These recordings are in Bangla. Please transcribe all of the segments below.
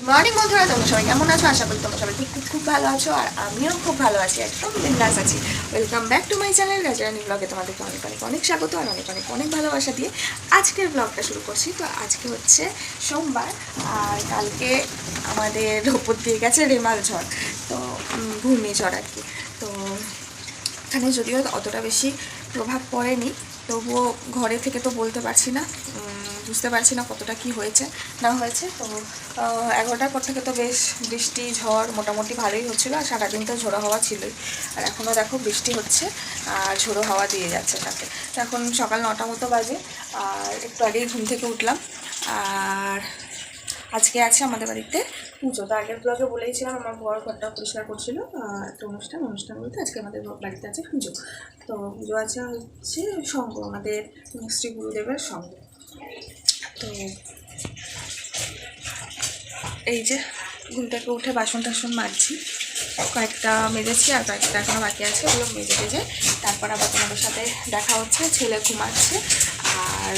মর্নিং বন্ধুরা, তোমরা সবাই কেমন আছো? আশা করি তোমরা সবাই খুব খুব খুব ভালো আছো, আর আমিও খুব ভালো আছি, একদম বিন্দাস আছি। Welcome back to my channel গাজরানি ব্লগে। তোমাদেরকে অনেক অনেক অনেক স্বাগত আর অনেক অনেক অনেক ভালোবাসা দিয়ে আজকের ব্লগটা শুরু করছি। তো আজকে হচ্ছে সোমবার, আর কালকে আমাদের ওপর দিয়ে গেছে রেমাল ঝড়, তো ঘূর্ণিঝড় আর কি। তো এখানে যদিও অতটা বেশি প্রভাব পড়েনি, তবুও ঘরে থেকে তো বলতে পারছি না, বুঝতে পারছি না কতটা কি হয়েছে না হয়েছে। তো 11টার পর থেকে তো বেশ বৃষ্টি ঝড় মোটামুটি ভালোই হচ্ছিলো, আর সারাদিন তো ঝোড়ো হাওয়া ছিলই। আর এখনও দেখো বৃষ্টি হচ্ছে আর ঝোড়ো হাওয়া দিয়ে যাচ্ছে তাকে। তো এখন সকাল 9টা মতো বাজে, আর একটু আগেই ঘুম থেকে উঠলাম। আর আজকে আছে আমাদের বাড়িতে পুজো। তো আগের ব্লগে বলেইছিলাম আমার বড় ঘরটা পরিষ্কার করছিল, একটা অনুষ্ঠান বলতে আজকে আমাদের বাড়িতে আছে পুজো। তো পুজো আছে হচ্ছে সঙ্গ, আমাদের শ্রী গুরুদেবের সঙ্গ। তো এই যে ঘুম থেকে উঠে বাসন টাসন মাজছি, কয়েকটা মেজেছি আর কয়েকটা এখনো বাকি আছে, ওগুলো মেজে টেজে তারপর আবার তোমাদের সাথে দেখা হচ্ছে। ছেলে ঘুমাচ্ছে, আর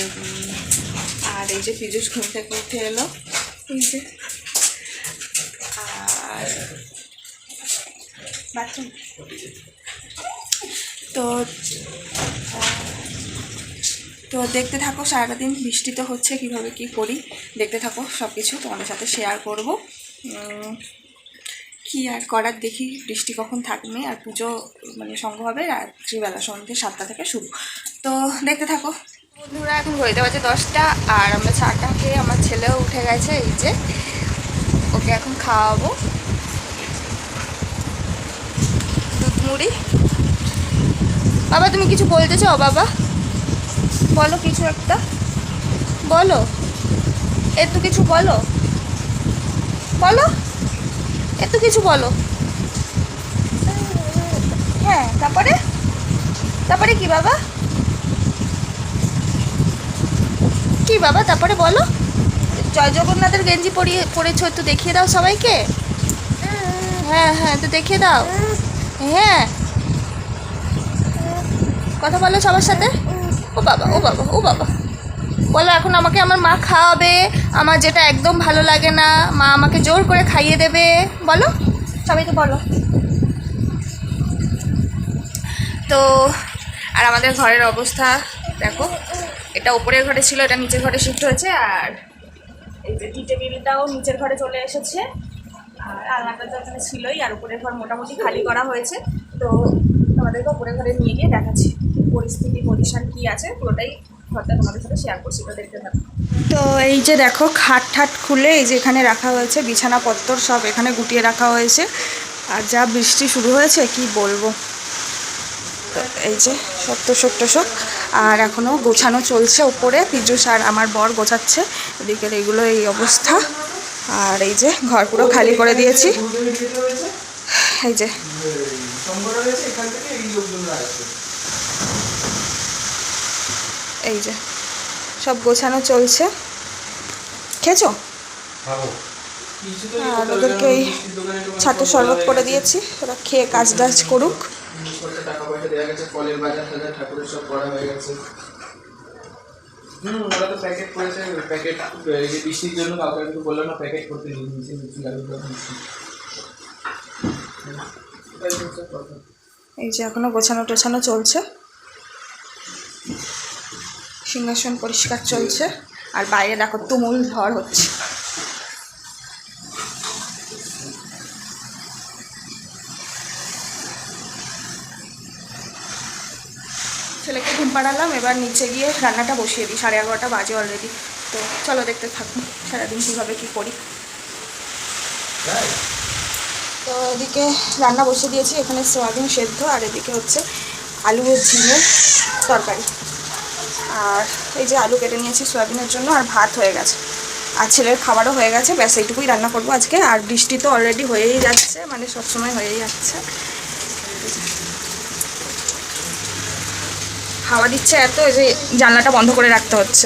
আর এই যে পীযুষ ঘুম থেকে উঠে এলো, এই যে। আর বাথরুম তো তো দেখতে থাকো, সারাদিন বৃষ্টি তো হচ্ছে, কীভাবে কী করি দেখতে থাকো, সব কিছু তোমাদের সাথে শেয়ার করব। কি আর করার, দেখি বৃষ্টি কখন থাকবে। আর পুজো মানে সঙ্গ হবে রাত্রিবেলা, সন্ধ্যে 7টা থেকে শুরু। তো দেখতে থাকো বন্ধুরা। এখন ঘড়িতে বাজে 10টা, আর আমরা চাটা খেয়ে আমার ছেলেও উঠে গেছে, এই যে ওকে এখন খাওয়াবো দুধ মুড়ি। বাবা তুমি কিছু বলতে চাও? বাবা বলো কিছু একটা, বলো একটু কিছু বলো, বলো একটু কিছু বলো। হ্যাঁ, তারপরে তারপরে কি বাবা, কি বাবা তারপরে বলো। জয় জগন্নাথের গেঞ্জি পরেছো, একটু দেখিয়ে দাও সবাইকে। হ্যাঁ হ্যাঁ, তো দেখিয়ে দাও। হ্যাঁ, কথা বলো সবার সাথে। ও বাবা ও বাবা ও বাবা, বলো এখন আমাকে আমার মা খাওয়াবে, আমার যেটা একদম ভালো লাগে না মা আমাকে জোর করে খাইয়ে দেবে, বলো সবাইকে বলো। তো আর আমাদের ঘরের অবস্থা দেখো, এটা ওপরের ঘরে ছিল, এটা নিচের ঘরে শিফট হয়েছে। আর এই যে টি টেবিলটাও নিচের ঘরে চলে এসেছে, আর আলনাটা তো এখানে ছিলই, আর উপরের ঘর মোটামুটি খালি করা হয়েছে। তো তোমাদেরকে উপরের ঘরে নিয়ে গিয়ে দেখাচ্ছি পরিস্থিতি পজিশন কী আছে, পুরোটাই ঘরটা তোমাদের সাথে শেয়ার করছি, তো দেখতে থাকো। তো এই যে দেখো খাট ঠাট খুলে এই যে এখানে রাখা হয়েছে, বিছানাপত্র সব এখানে গুটিয়ে রাখা হয়েছে। আর যা বৃষ্টি শুরু হয়েছে কি বলবো। তো এই যে সব আর এখনও গোছানো চলছে ওপরে, পীযুষ আর আমার বর গোছাচ্ছে এদিকের, এইগুলো এই অবস্থা। আর এই যে ঘর পুরো খালি করে দিয়েছি, এই যে এই যে সব গোছানো চলছে। খেয়েছো? আর ওদেরকে এই ছাতু শরবত করে দিয়েছি, ওরা খেয়ে কাজ টাজ করুক। টাকা পয়সা দেওয়া গেছে, ফলের বাজার টাজার ঠাকুরের সব করা হয়ে গেছে। ওরা তো প্যাকেট করেছে, প্যাকেট বৃষ্টির জন্য কাউকে একটু বললো না প্যাকেট করতে দিয়েছে। এই যে এখনো গোছানো টোছানো চলছে, সিংহাসন পরিষ্কার চলছে, আর বাইরে দেখো তুমুল ঝড় হচ্ছে। ছেলেকে ঘুম পাড়ালাম, এবার নিচে গিয়ে রান্নাটা বসিয়ে দিই, 11:30 বাজে অলরেডি। তো চলো দেখতে থাকুন সারাদিন কীভাবে কী করি। তো এদিকে রান্না বসিয়ে দিয়েছি, এখানে সয়াবিন সেদ্ধ, আর এদিকে হচ্ছে আলু ও ঝিঙে তরকারি। আর এই যে আলু কেটে নিয়েছি সয়াবিনের জন্য, আর ভাত হয়ে গেছে, আর ছেলের খাবারও হয়ে গেছে। ব্যাস এইটুকুই রান্না করবো আজকে। আর বৃষ্টি তো অলরেডি হয়েই যাচ্ছে, মানে সবসময় হয়েই যাচ্ছে, হাওয়া দিচ্ছে এত, এই যে জানলাটা বন্ধ করে রাখতে হচ্ছে।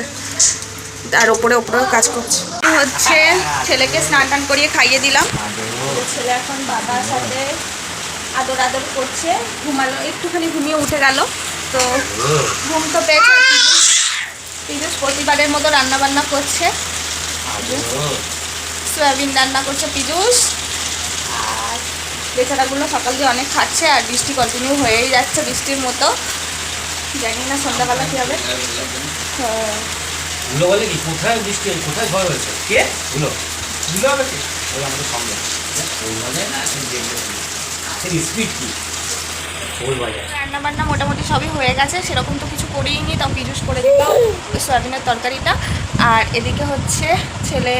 আর ওপরেও কাজ করছে হচ্ছে। ছেলেকে স্নান টান করিয়ে খাইয়ে দিলাম, ছেলে এখন বাবার সাথে আদর করছে, ঘুমালো, একটুখানি ঘুমিয়ে উঠে গেল। তো ঘুম তো পেয়েছে, পীযুষ প্রতিবারের মতো রান্না বান্না করছে। সয়াবিন রান্না করছে পীযূষ। আর বেচারাগুলো সকাল দিয়ে অনেক খাচ্ছে, আর বৃষ্টি কন্টিনিউ হয়েই যাচ্ছে বৃষ্টির মতো। জানি না সন্ধ্যাবেলা কী হবে। হ্যাঁ ধুলো বলে কি কোথায় বৃষ্টি হয়েছে, কোথায় ঝড় হয়েছে, কে ধুলো ধুলো হবে কি ওই আমাদের সঙ্গে ওই বাজায় না এখন দেখবে হাতের স্পিড কি ওই বাজায়। রান্না বান্না মোটামুটি সবই হয়ে গেছে, সেরকম তো কিছু করিই নি, তাও পীযূষ করে দিল সয়াবিনের তরকারিটা। আর এদিকে হচ্ছে ছেলে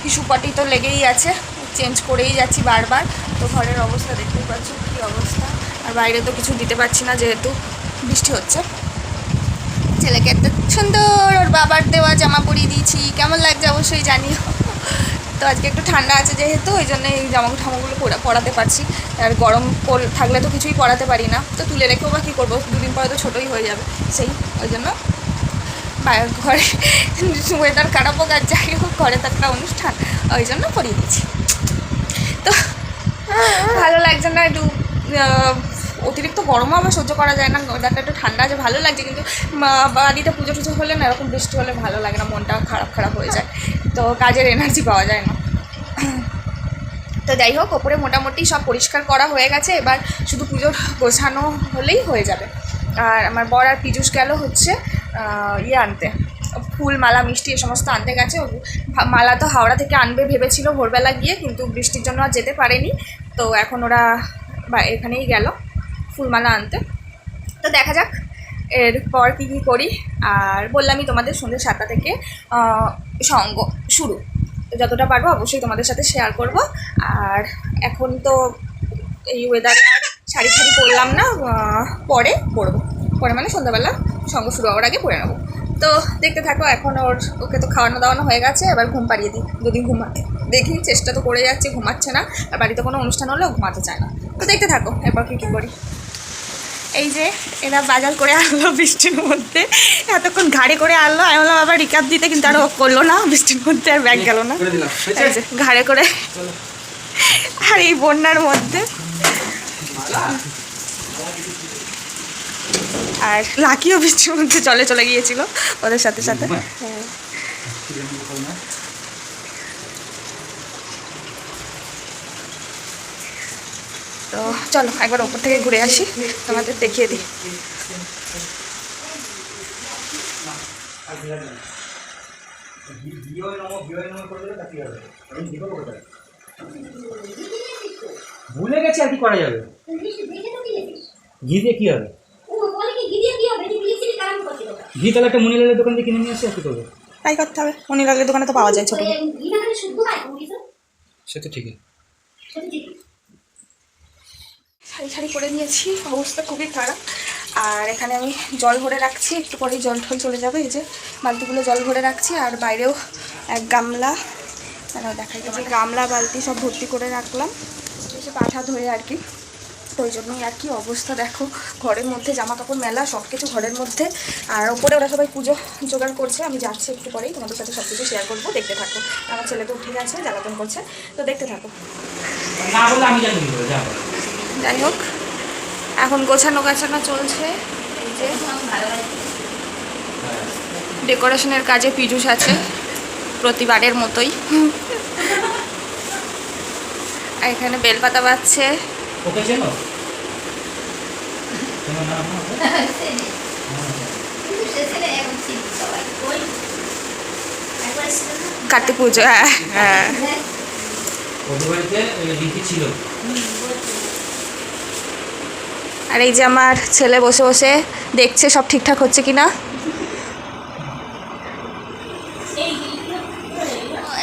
হিসুপাটি তো লেগেই আছে, চেঞ্জ করেই যাচ্ছি বারবার। তো ঘরের অবস্থা দেখতেই পাচ্ছ কী অবস্থা, আর বাইরে তো কিছু দিতে পারছি না যেহেতু বৃষ্টি হচ্ছে। ছেলেকে একটা সুন্দর ওর বাবার দেওয়া জামা পরিয়ে দিয়েছি, কেমন লাগছে অবশ্যই জানিও। তো আজকে একটু ঠান্ডা আছে যেহেতু, ওই জন্য এই ঠামাগুলো পরাতে পারছি। আর গরম থাকলে তো কিছুই পরাতে পারি না, তো তুলে রেখেও বা কী করবো, দুদিন পরে তো ছোটোই হয়ে যাবে সেই, ওই জন্য ঘরে ওয়েদার খারাপ হোক আর যাই হোক, ঘরে তো একটা অনুষ্ঠান, ওই জন্য পরিয়ে দিচ্ছি। তো ভালো লাগছে না, একটু অতিরিক্ত গরমও আবার সহ্য করা যায় না, ওয়েদারটা একটু ঠান্ডা আছে ভালো লাগছে, কিন্তু বাড়িতে পুজো টুজো হলে না এরকম বৃষ্টি হলে ভালো লাগে না, মনটা খারাপ হয়ে যায়, তো কাজের এনার্জি পাওয়া যায় না। তো যাই হোক, ওপরে মোটামুটি সব পরিষ্কার করা হয়ে গেছে, এবার শুধু পুজোর গোছানো হলেই হয়ে যাবে। আর আমার বর আর পীযূষ গেল হচ্ছে ইয়ে আনতে, ফুল মালা মিষ্টি এ সমস্ত আনতে গেছে। মালা তো হাওড়া থেকে আনবে ভেবেছিল ভোরবেলা গিয়ে, কিন্তু বৃষ্টির জন্য আর যেতে পারেনি, তো এখন ওরা এখানেই গেল ফুলমালা আনতে। তো দেখা যাক এরপর কী করি। আর বললামই তোমাদের সন্ধ্যে 7টা থেকে সঙ্গ শুরু, তো যতটা পারবো অবশ্যই তোমাদের সাথে শেয়ার করব। আর এখন তো এই ওয়েদারে আর শাড়ি পরলাম না, পরে পরবো, পরে মানে সন্ধ্যাবেলা সঙ্গ শুরু হওয়ার আগে পরে নেবো। তো দেখতে থাকো, এখন ওকে তো খাওয়ানো দাওয়ানো হয়ে গেছে, এবার ঘুম পাড়িয়ে দিই, যদি ঘুমাতে দেখি, চেষ্টা তো করে যাচ্ছি, ঘুমাচ্ছে না, আর বাড়িতে কোনো অনুষ্ঠান হলেও ঘুমাতে চায় না। তো দেখতে থাকো এরপর কী করি। এই যে এরা বাজার করে আনলো বৃষ্টির মধ্যে, এতক্ষণ ঘাড়ে করে আনলো, আমি বললাম আবার রিকাপ দিতে, কিন্তু আর ও করলো না, বৃষ্টির মধ্যে আর ব্যাগ গেল না, ঘাড়ে করে, আর এই বন্যার মধ্যে। আর লাকিও বৃষ্টির মধ্যে চলে গিয়েছিল ওদের সাথে সাথে। হ্যাঁ তো চলো একবার ওপর থেকে ঘুরে আসি, তোমাদের দেখিয়ে দিই। ভুলে গেছে আর কি করা যাবে, ঘি দিয়ে কী হবে, ঘি তাহলে একটা মনিলালের দোকান থেকে কিনে নিয়ে আসে আর কি করবে, তাই করতে হবে, মনিলালের দোকানে তো পাওয়া যায় ছোটো, সে তো ঠিকই। শাড়ি করে নিয়েছি, অবস্থা খুবই খারাপ। আর এখানে আমি জল ভরে রাখছি, একটু পরেই জল ঠল চলে যাবে, এই যে বালতিগুলো জল ভরে রাখছি। আর বাইরেও এক গামলা, দেখাই তোমার, গামলা বালতি সব ভর্তি করে রাখলাম, এসে পাঠা ধরে আর কি। তো ওই জন্যই আর কি অবস্থা দেখো, ঘরের মধ্যে জামা কাপড় মেলা, সব কিছু ঘরের মধ্যে। আর ওপরে ওরা সবাই পুজো জোগাড় করছে, আমি যাচ্ছি একটু পরেই, তোমাদের সাথে সব কিছু শেয়ার করবো, দেখতে থাকো। আমার ছেলে তো উঠে গেছে, জ্বালাতন করছে, তো দেখতে থাকো। যাই হোক, এখন গোছানো চলছে, এই যে ডেকোরেশনের কাজে পীযূষ আছে প্রতিবারের মতোই। এখানে বেলপাতা বাজছে, কার্তিক পুজো। হ্যাঁ হ্যাঁ, আর এই যে আমার ছেলে বসে বসে দেখছে সব ঠিকঠাক হচ্ছে কিনা।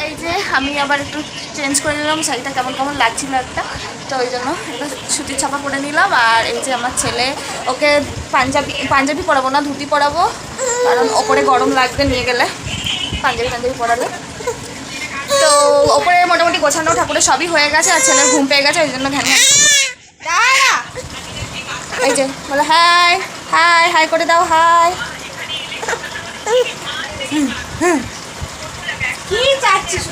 এই যে আমি আবার একটু চেঞ্জ করে নিলাম, শাড়িটা কেমন লাগছিল একটা, তো ওই জন্য একটা সুতির ছাপা পরে নিলাম। আর এই যে আমার ছেলে, ওকে পাঞ্জাবি পরাবো না, ধুতি পরাবো, কারণ ওপরে গরম লাগবে নিয়ে গেলে, পাঞ্জাবি পরালে। তো ওপরে মোটামুটি গোছানো ঠাকুরের সবই হয়ে গেছে, আর ছেলের ঘুম পেয়ে গেছে, ওই জন্য ঘ্যান এই যে বলো হাই হাই হাই করে দাও, হাই। কি চাচ্ছিস,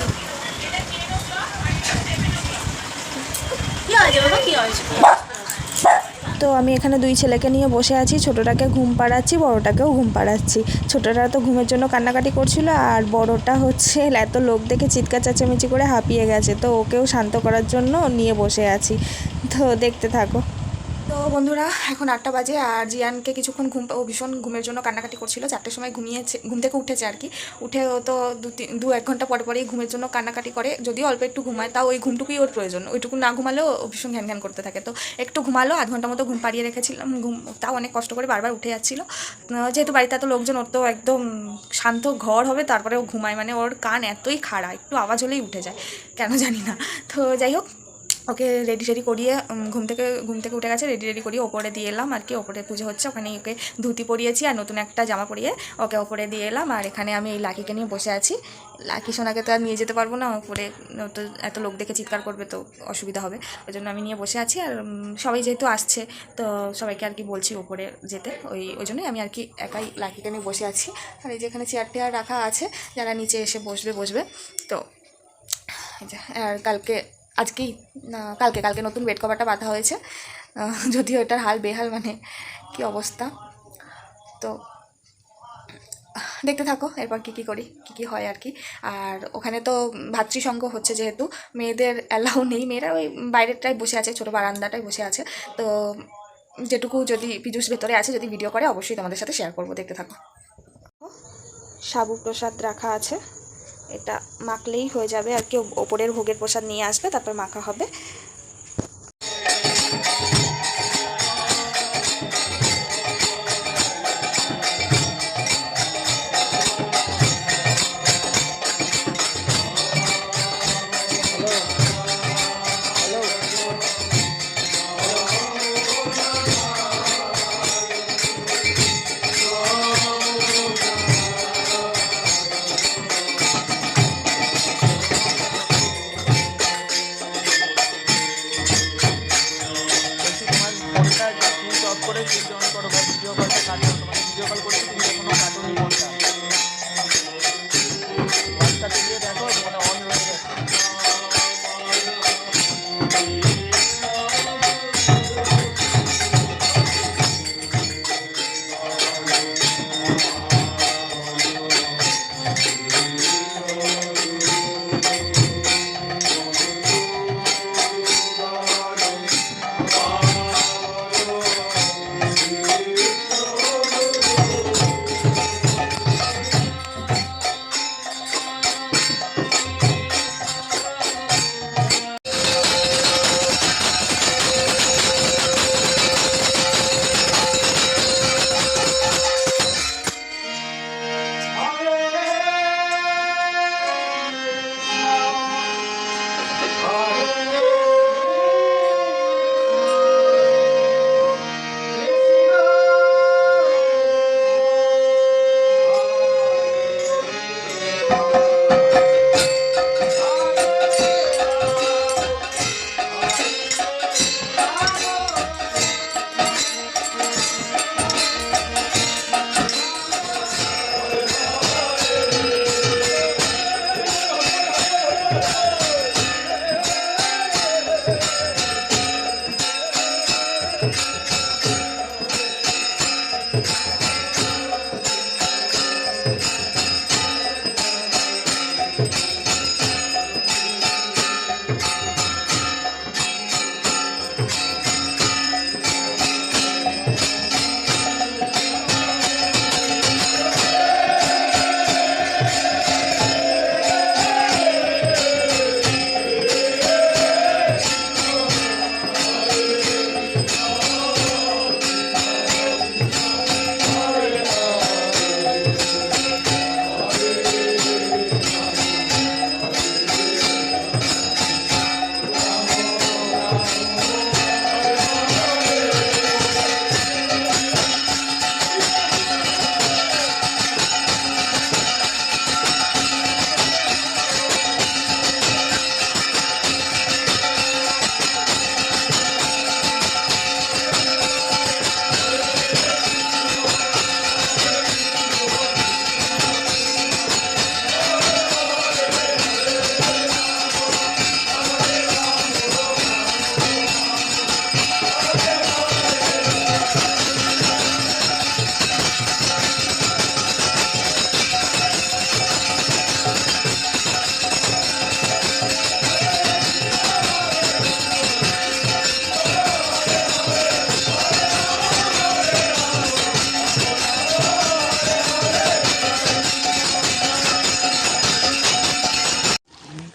কি হয়েছে বাবা, কি হয়েছে? তো আমি এখানে দুই ছেলেকে নিয়ে বসে আছি, ছোটোটাকে ঘুম পাড়াচ্ছি, বড়োটাকেও ঘুম পাড়াচ্ছি। ছোটোটা তো ঘুমের জন্য কান্নাকাটি করছিল, আর বড়োটা হচ্ছে এত লোক দেখে চিৎকার চেঁচামেচি করে হাঁপিয়ে গেছে, তো ওকেও শান্ত করার জন্য নিয়ে বসে আছি। তো দেখতে থাকো। তো বন্ধুরা এখন 8টা বাজে, আর জিয়ানকে কিছুক্ষণ ও ভীষণ ঘুমের জন্য কান্নাকাটি করছিল। 4টের সময় ঘুম থেকে উঠেছে আর কি। উঠে ও তো 2-1 ঘন্টা পরে পরেই ঘুমের জন্য কান্নাকাটি করে, যদিও অল্প একটু ঘুমায়, তাও ওই ঘুমটুকুই ওর প্রয়োজন। ওইটুকু না ঘুমালেও ও ভীষণ ঘ্যান ঘ্যান করতে থাকে। তো একটু ঘুমালো, আধ ঘন্টা মতো ঘুম পাড়িয়ে রেখেছিলাম, তাও অনেক কষ্ট করে বারবার উঠে যাচ্ছিলো। যেহেতু বাড়িতে এত লোকজন, ওর তো একদম শান্ত ঘর হবে, তারপরে ও ঘুমায়, মানে ওর কান এতই খাড়া, একটু আওয়াজ হলেই উঠে যায়, কেন জানি না। তো যাই হোক, ওকে রেডি করিয়ে ঘুম থেকে উঠে গেছে, রেডি করিয়ে ওপরে দিয়ে এলাম আর কি। ওপরে পুজো হচ্ছে, ওখানে ওকে ধুতি পরিয়েছি আর নতুন একটা জামা পরিয়ে ওকে ওপরে দিয়ে এলাম। আর এখানে আমি এই লাকিকে নিয়ে বসে আছি। লাকি সোনাকে তো আর নিয়ে যেতে পারবো না, ওপরে তো এত লোক দেখে চিৎকার করবে, তো অসুবিধা হবে, ওই জন্য আমি নিয়ে বসে আছি। আর সবাই যেহেতু আসছে, তো সবাইকে আর কি বলছি ওপরে যেতে, ওই জন্যই আমি আর কি একাই লাকিকে নিয়ে বসে আছি। আর এই যে এখানে চেয়ার টেয়ার রাখা আছে, যারা নিচে এসে বসবে। তো আর কালকে নতুন বেড কভারটা বাঁধা হয়েছে, যদিও এটার হাল বেহাল, মানে কি অবস্থা। তো দেখতে থাকো এরপর কী করি, কী হয় আর কি। আর ওখানে তো ভাতৃসংঘ হচ্ছে, যেহেতু মেয়েদের অ্যালাউ নেই, মেয়েরা ওই বাইরেরটাই বসে আছে, ছোটো বারান্দাটাই বসে আছে। তো যেটুকু যদি পীযূষ ভেতরে আছে, যদি ভিডিও করে অবশ্যই তোমাদের সাথে শেয়ার করবো, দেখতে থাকো। সাবু প্রসাদ রাখা আছে, এটা মাখলেই হয়ে যাবে আর কি। ওপরের ভোগের প্রসাদ নিয়ে আসবে, তারপর মাখা হবে।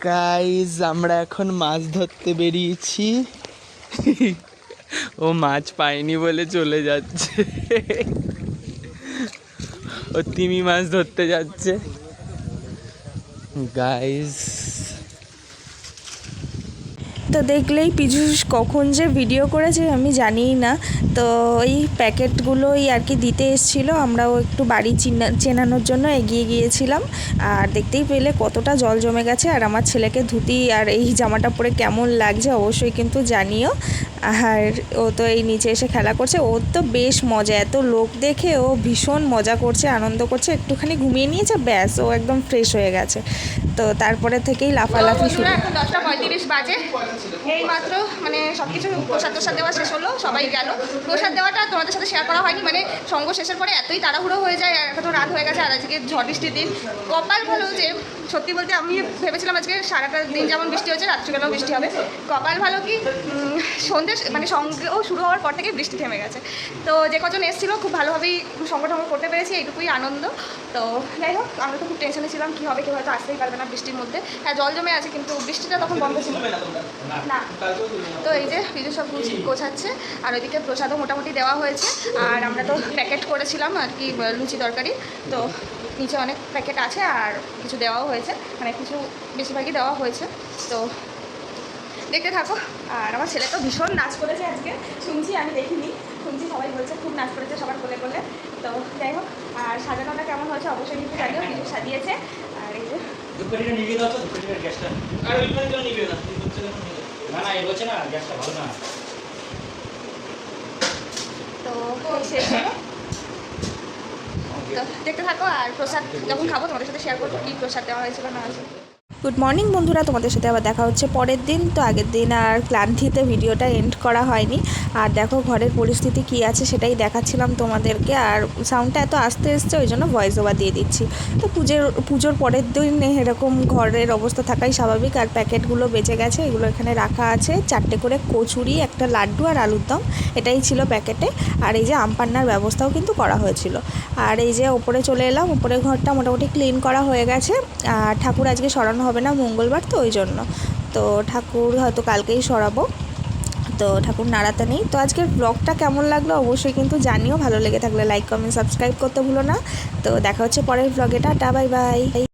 গাইজ আমরা এখন মাছ ধরতে বেরিয়েছি। ও মাছ পায়নি বলে চলে যাচ্ছে। ও তিমি মাছ ধরতে যাচ্ছে গাইজ। তো দেখলেই পীযূষ কখন যে ভিডিও করেছে আমি জানিই না। তো ওই প্যাকেটগুলোই আর কি দিতে এসেছিলো, আমরাও একটু বাড়ি চেনানোর জন্য এগিয়ে গিয়েছিলাম। আর দেখতেই পেলে কতটা জল জমে গেছে। আর আমার ছেলেকে ধুতি আর এই জামাটা পরে কেমন লাগছে অবশ্যই কিন্তু জানিও। আর ও তো এই নিচে এসে খেলা করছে, ওর তো বেশ মজা, এত লোক দেখে ও ভীষণ মজা করছে, আনন্দ করছে। একটুখানি ঘুমিয়ে নিয়েছে, ব্যাস ও একদম ফ্রেশ হয়ে গেছে। তো তারপরে থেকেই লাফালাফি শুরু। এখন 10:35 বাজে, এই মাত্র মানে সব কিছু প্রসাদ দেওয়া শেষ হলো, সবাই গেল। প্রসাদ দেওয়াটা তোমাদের সাথে শেয়ার করা হয়নি, মানে সঙ্গ শেষের পরে এতই তাড়াহুড়ো হয়ে যায়, আর এখন রাত হয়ে গেছে। আর আজকে ঝড় বৃষ্টির দিন, কপাল ভালো যে সত্যি বলতে আমি ভেবেছিলাম আজকে সারাটা দিন যেমন বৃষ্টি হচ্ছে রাত্রিবেলাও বৃষ্টি হবে। কপাল ভালো কি সন্ধ্যে মানে সঙ্গেও শুরু হওয়ার পর থেকে বৃষ্টি থেমে গেছে। তো যে কজন এসেছিলো খুব ভালোভাবেই সঙ্গ করতে পেরেছি, এইটুকুই আনন্দ। তো যাই হোক, আমরা তো খুব টেনশনে ছিলাম কী হবে, কেউ হয়তো আসতেই পারবে না বৃষ্টির মধ্যে। হ্যাঁ, জল জমে আছে, কিন্তু বৃষ্টিটা তখন বন্ধ ছিল না। তো এই যে পীযূষ সব গোছাচ্ছে, আর ওইদিকে প্রসাদও মোটামুটি দেওয়া হয়েছে। আর আমরা তো প্যাকেট করেছিলাম আর কি লুচি তরকারি, তো নিচে অনেক প্যাকেট আছে আর কিছু দেওয়াও হয়েছে, মানে কিছু বেশিরভাগই দেওয়া হয়েছে। তো দেখতে থাকো। আর আমার ছেলে তো ভীষণ নাচ করেছে আজকে, শুনছি, আমি দেখিনি, শুনছি সবাই বলছে খুব নাচ করেছে সবার কোলে কোলে। তো যাই হোক, আর সাজানোটা কেমন হয়েছে অবশ্যই কিন্তু জানিও। কিছু সাজিয়েছে। আর এই যে তো শেষ হলো। তো দেখতে থাকো, আর প্রসাদ যখন খাবো তোমাদের সাথে শেয়ার করবো কী প্রসাদ দেওয়া হয়েছিল না হয়েছে। গুড মর্নিং বন্ধুরা, তোমাদের সাথে আবার দেখা হচ্ছে পরের দিন। তো আগের দিন আর ক্লান্তিতে ভিডিওটা এন্ড করা হয়নি। আর দেখো ঘরের পরিস্থিতি কী আছে সেটাই দেখাচ্ছিলাম তোমাদেরকে। আর সাউন্ডটা এত আস্তে এসছে, ওই জন্য ভয়েস ওভার দিয়ে দিচ্ছি। তো পুজোর পরের দিন এরকম ঘরের অবস্থা থাকাই স্বাভাবিক। আর প্যাকেটগুলো বেঁচে গেছে, এগুলো এখানে রাখা আছে। 4টে করে কচুরি, একটা লাড্ডু আর আলুর দম, এটাই ছিল প্যাকেটে। আর এই যে আমপান্নার ব্যবস্থাও কিন্তু করা হয়েছিল। আর এই যে ওপরে চলে এলাম, ওপরে ঘরটা মোটামুটি ক্লিন করা হয়ে গেছে। আর ঠাকুর আজকে সরানো হবে না, মঙ্গলবার তো ওই জন্য। তো ঠাকুর হয়তো কালকেই সরাবো, তো ঠাকুর নাড়াতে নেই। তো আজকের ব্লগটা কেমন লাগলো অবশ্যই কিন্তু জানিও। ভালো লেগে থাকলে লাইক, কমেন্ট, সাবস্ক্রাইব করতে ভুলো না। তো দেখা হচ্ছে পরের ব্লগে। Tata, bye bye.